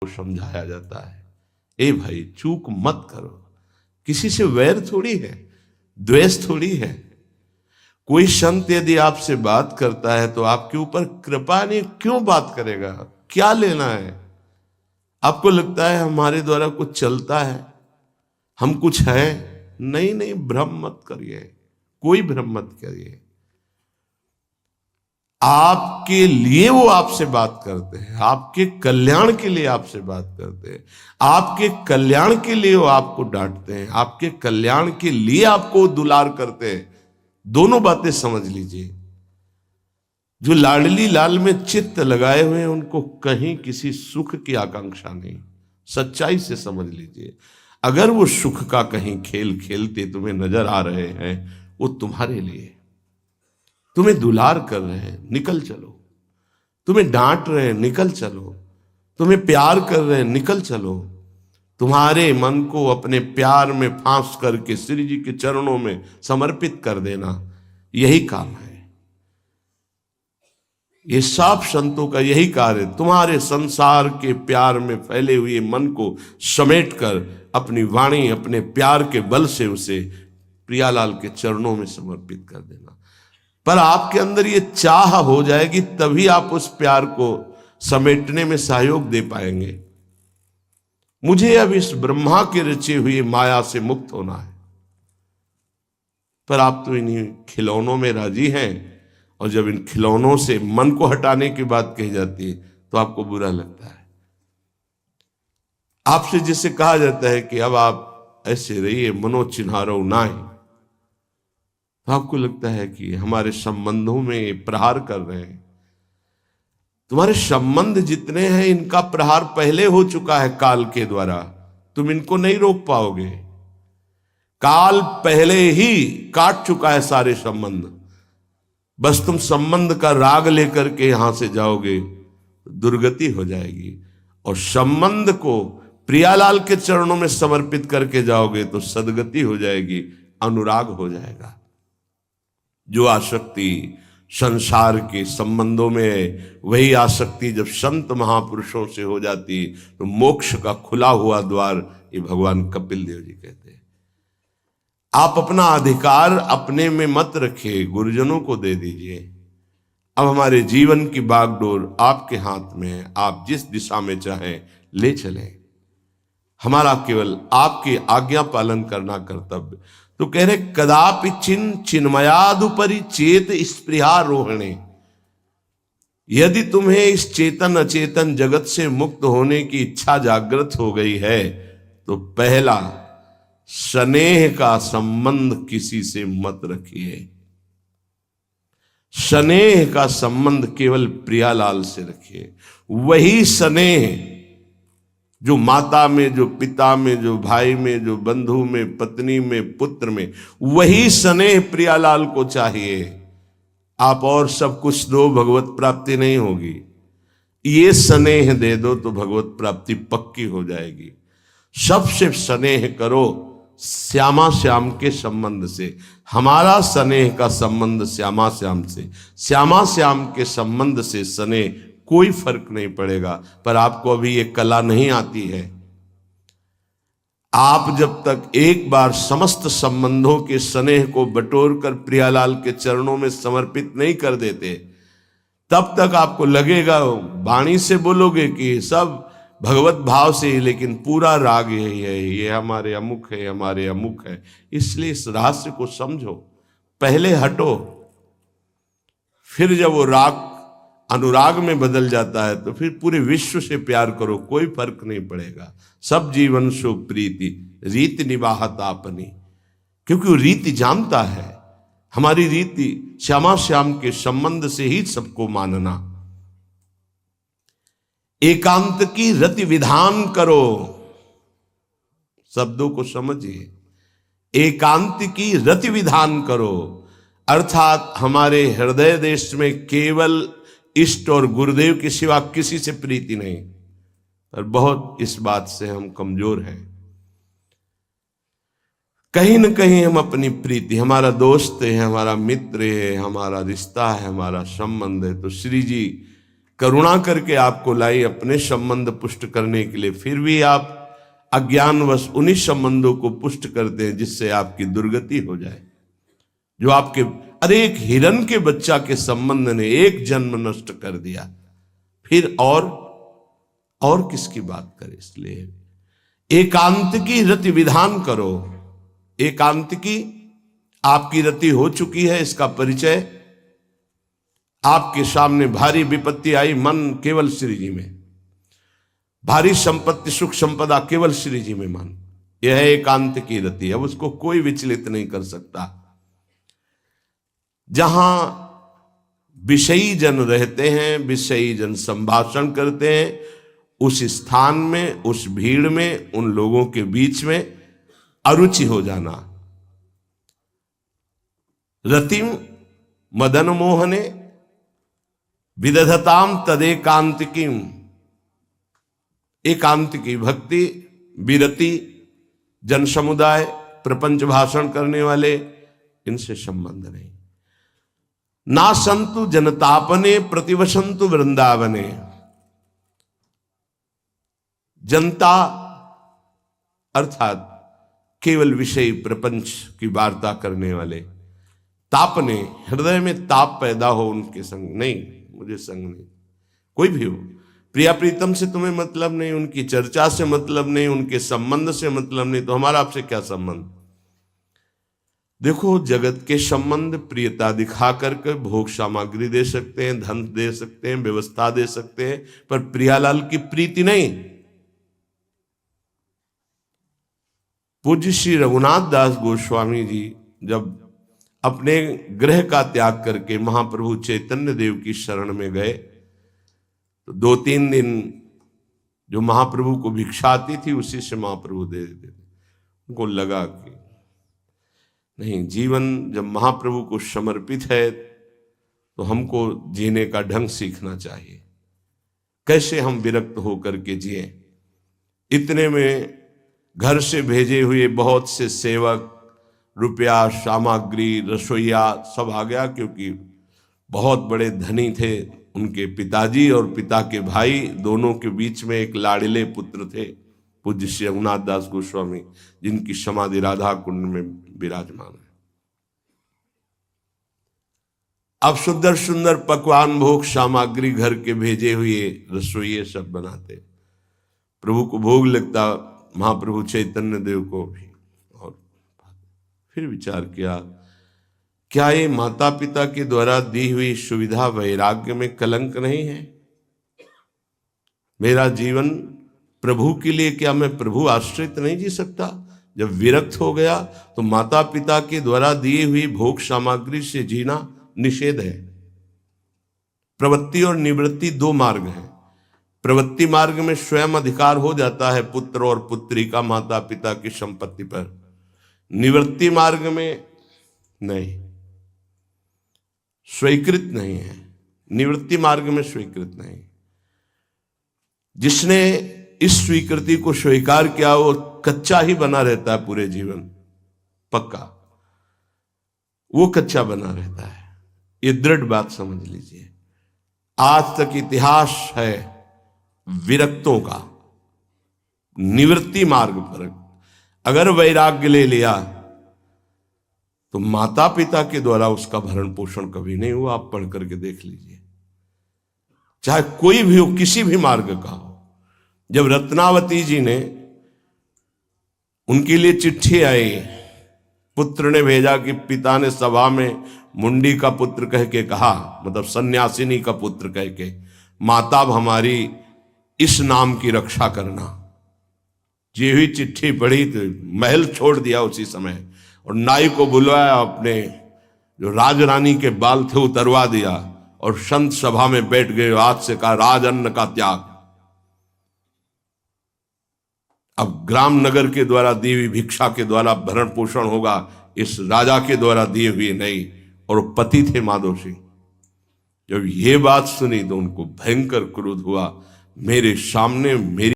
को समझाया जाता है, ए भाई चूक मत करो। किसी से वैर थोड़ी है, द्वेष थोड़ी है। कोई संत यदि आपसे बात करता है तो आपके ऊपर कृपा नहीं, क्यों बात करेगा? क्या लेना है? आपको लगता है हमारे द्वारा कुछ चलता है, हम कुछ है? नहीं नहीं, भ्रम मत करिए, कोई भ्रम मत करिए। आपके लिए वो आपसे बात करते हैं, आपके कल्याण के लिए आपसे बात करते हैं, आपके कल्याण के लिए वो आपको डांटते हैं, आपके कल्याण के लिए आपको दुलार करते हैं। दोनों बातें समझ लीजिए। जो लाडली लाल में चित्त लगाए हुए हैं उनको कहीं किसी सुख की आकांक्षा नहीं। सच्चाई से समझ लीजिए। अगर वो सुख का कहीं खेल खेलते तुम्हें नजर आ रहे हैं, वो तुम्हारे लिए, तुम्हें दुलार कर रहे हैं, निकल चलो। तुम्हें डांट रहे हैं, निकल चलो। तुम्हें प्यार कर रहे हैं, निकल चलो। तुम्हारे मन को अपने प्यार में फांस करके श्री जी के चरणों में समर्पित कर देना, यही काम है। ये सब संतों का यही कार्य है। तुम्हारे संसार के प्यार में फैले हुए मन को समेटकर अपनी वाणी, अपने प्यार के बल से उसे प्रियालाल के चरणों में समर्पित कर देना। पर आपके अंदर ये चाह हो जाएगी, तभी आप उस प्यार को समेटने में सहयोग दे पाएंगे। मुझे अब इस ब्रह्मा के रचे हुए माया से मुक्त होना है। पर आप तो इन्हीं खिलौनों में राजी हैं, और जब इन खिलौनों से मन को हटाने की बात कही जाती है तो आपको बुरा लगता है। आपसे जिसे कहा जाता है कि अब आप ऐसे रहिए, मनोचिन्हारो नाय, तो आपको लगता है कि हमारे संबंधों में प्रहार कर रहे हैं। तुम्हारे संबंध जितने हैं इनका प्रहार पहले हो चुका है काल के द्वारा, तुम इनको नहीं रोक पाओगे। काल पहले ही काट चुका है सारे संबंध। बस तुम संबंध का राग लेकर के यहां से जाओगे, दुर्गति हो जाएगी। और संबंध को प्रियालाल के चरणों में समर्पित करके जाओगे तो सदगति हो जाएगी, अनुराग हो जाएगा। जो आसक्ति संसार के संबंधों में है, वही आसक्ति जब संत महापुरुषों से हो जाती तो मोक्ष का खुला हुआ द्वार, ये भगवान कपिल देव जी कहते हैं। आप अपना अधिकार अपने में मत रखिए, गुरुजनों को दे दीजिए। अब हमारे जीवन की बागडोर आपके हाथ में है, आप जिस दिशा में चाहें ले चलें। हमारा केवल आपकी आज्ञा पालन करना कर्तव्य। तो कह रहे कदापि चिन्मयादुपरि चेत स्पृहा रोहिणे। यदि तुम्हें इस चेतन अचेतन जगत से मुक्त होने की इच्छा जागृत हो गई है तो पहला, स्नेह का संबंध किसी से मत रखिए। स्नेह का संबंध केवल प्रियालाल से रखिए। वही स्नेह जो माता में, जो पिता में, जो भाई में, जो बंधु में, पत्नी में, पुत्र में, वही स्नेह प्रियालाल को चाहिए। आप और सब कुछ दो, भगवत प्राप्ति नहीं होगी। ये स्नेह दे दो तो भगवत प्राप्ति पक्की हो जाएगी। सबसे स्नेह करो श्यामा श्याम के संबंध से। हमारा स्नेह का संबंध श्यामा श्याम से, श्यामा श्याम के संबंध से स्नेह कोई फर्क नहीं पड़ेगा। पर आपको अभी ये कला नहीं आती है। आप जब तक एक बार समस्त संबंधों के स्नेह को बटोर कर प्रियालाल के चरणों में समर्पित नहीं कर देते, तब तक आपको लगेगा, वाणी से बोलोगे कि सब भगवत भाव से ही, लेकिन पूरा राग यही है, ये हमारे अमुक है, हमारे अमुक है। इसलिए इस रहस्य को समझो, पहले हटो, फिर जब वो राग अनुराग में बदल जाता है तो फिर पूरे विश्व से प्यार करो, कोई फर्क नहीं पड़ेगा। सब जीवन सो प्रीति रीति निवाहत आपनी, क्योंकि वो रीति जानता है। हमारी रीति श्यामा श्याम के संबंध से ही सबको मानना। एकांत की रति विधान करो, शब्दों को समझिए। एकांत की रति विधान करो, अर्थात हमारे हृदय देश में केवल इष्ट और गुरुदेव के सिवा किसी से प्रीति नहीं। पर बहुत इस बात से हम कमजोर हैं। कहीं न कहीं हम अपनी प्रीति, हमारा दोस्त है, हमारा मित्र है, हमारा रिश्ता है, हमारा संबंध है, तो श्री जी करुणा करके आपको लाई अपने संबंध पुष्ट करने के लिए, फिर भी आप अज्ञानवश उन्हीं संबंधों को पुष्ट करते हैं जिससे आपकी दुर्गति हो जाए। जो आपके अरे एक हिरण के बच्चा के संबंध ने एक जन्म नष्ट कर दिया, फिर और किसकी बात करें। इसलिए एकांत की रति विधान करो। एकांत की आपकी रति हो चुकी है, इसका परिचय आपके सामने भारी विपत्ति आई, मन केवल श्री जी में, भारी संपत्ति सुख संपदा केवल श्री जी में मन, यह है एकांत की रति। अब उसको कोई विचलित नहीं कर सकता। जहां विषयी जन रहते हैं, विषयी जन संभाषण करते हैं, उस स्थान में, उस भीड़ में, उन लोगों के बीच में अरुचि हो जाना। रतिम मदन मोहने विदधताम तदेकांतिकीम। एकांत की भक्ति, विरति, जन समुदाय, प्रपंच भाषण करने वाले, इनसे संबंध नहीं। ना संतु जनतापने प्रतिवसंतु वृंदावने। जनता अर्थात केवल विषय प्रपंच की वार्ता करने वाले, तापने, हृदय में ताप पैदा हो उनके संग नहीं, मुझे संग नहीं। कोई भी हो, प्रिया प्रीतम से तुम्हें मतलब नहीं, उनकी चर्चा से मतलब नहीं, उनके संबंध से मतलब नहीं, तो हमारा आपसे क्या संबंध। देखो, जगत के संबंध प्रियता दिखा करके भोग सामग्री दे सकते हैं, धन दे सकते हैं, व्यवस्था दे सकते हैं, पर प्रियालाल की प्रीति नहीं। पूज्य श्री रघुनाथ दास गोस्वामी जी जब अपने गृह का त्याग करके महाप्रभु चैतन्य देव की शरण में गए, तो 2-3 दिन जो महाप्रभु को भिक्षा आती थी उसी से महाप्रभु दे देते थे। उनको लगा कि नहीं, जीवन जब महाप्रभु को समर्पित है तो हमको जीने का ढंग सीखना चाहिए, कैसे हम विरक्त होकर के जिए। इतने में घर से भेजे हुए बहुत से सेवक, रुपया, सामग्री, रसोईया सब आ गया, क्योंकि बहुत बड़े धनी थे उनके पिताजी, और पिता के भाई दोनों के बीच में एक लाड़िले पुत्र थे पूज्य श्री रघुनाथ दास गोस्वामी, जिनकी समाधि राधा कुंड में विराजमान है। अब सुंदर सुंदर पकवान, भोग सामग्री घर के भेजे हुए रसोइये सब बनाते, प्रभु को भोग लगता, महाप्रभु चैतन्य देव को भी। और फिर विचार किया, क्या ये माता पिता के द्वारा दी हुई सुविधा वैराग्य में कलंक नहीं है। मेरा जीवन प्रभु के लिए, क्या मैं प्रभु आश्रित नहीं जी सकता। जब विरक्त हो गया तो माता पिता के द्वारा दी हुई भोग सामग्री से जीना निषेध है। प्रवृत्ति और निवृत्ति 2 मार्ग हैं। प्रवृत्ति मार्ग में स्वयं अधिकार हो जाता है पुत्र और पुत्री का माता पिता की संपत्ति पर, निवृत्ति मार्ग में नहीं, स्वीकृत नहीं है। निवृत्ति मार्ग में स्वीकृत नहीं। जिसने इस स्वीकृति को स्वीकार किया वो कच्चा ही बना रहता है पूरे जीवन, पक्का वो कच्चा बना रहता है। ये दृढ़ बात समझ लीजिए। आज तक इतिहास है विरक्तों का। निवृत्ति मार्ग पर अगर वैराग्य ले लिया तो माता पिता के द्वारा उसका भरण पोषण कभी नहीं हुआ। आप पढ़ करके देख लीजिए, चाहे कोई भी हो, किसी भी मार्ग का हो। जब रत्नावती जी ने, उनके लिए चिट्ठी आई, पुत्र ने भेजा कि पिता ने सभा में मुंडी का पुत्र कह के कहा, मतलब सन्यासिनी का पुत्र कह के, माता हमारी इस नाम की रक्षा करना। जी हुई चिट्ठी पढ़ी तो महल छोड़ दिया उसी समय, और नाई को बुलवाया, अपने जो राजरानी के बाल थे उतरवा दिया, और संत सभा में बैठ गए। आज से कहा राज अन्न का त्याग। अब ग्राम नगर के द्वारा दी हुई भिक्षा के द्वारा भरण पोषण होगा, इस राजा के द्वारा दिए हुए नहीं। और पति थे माधव सिंह। जब ये बात सुनी तो उनको भयंकर क्रोध हुआ। मेरे सामने मेरी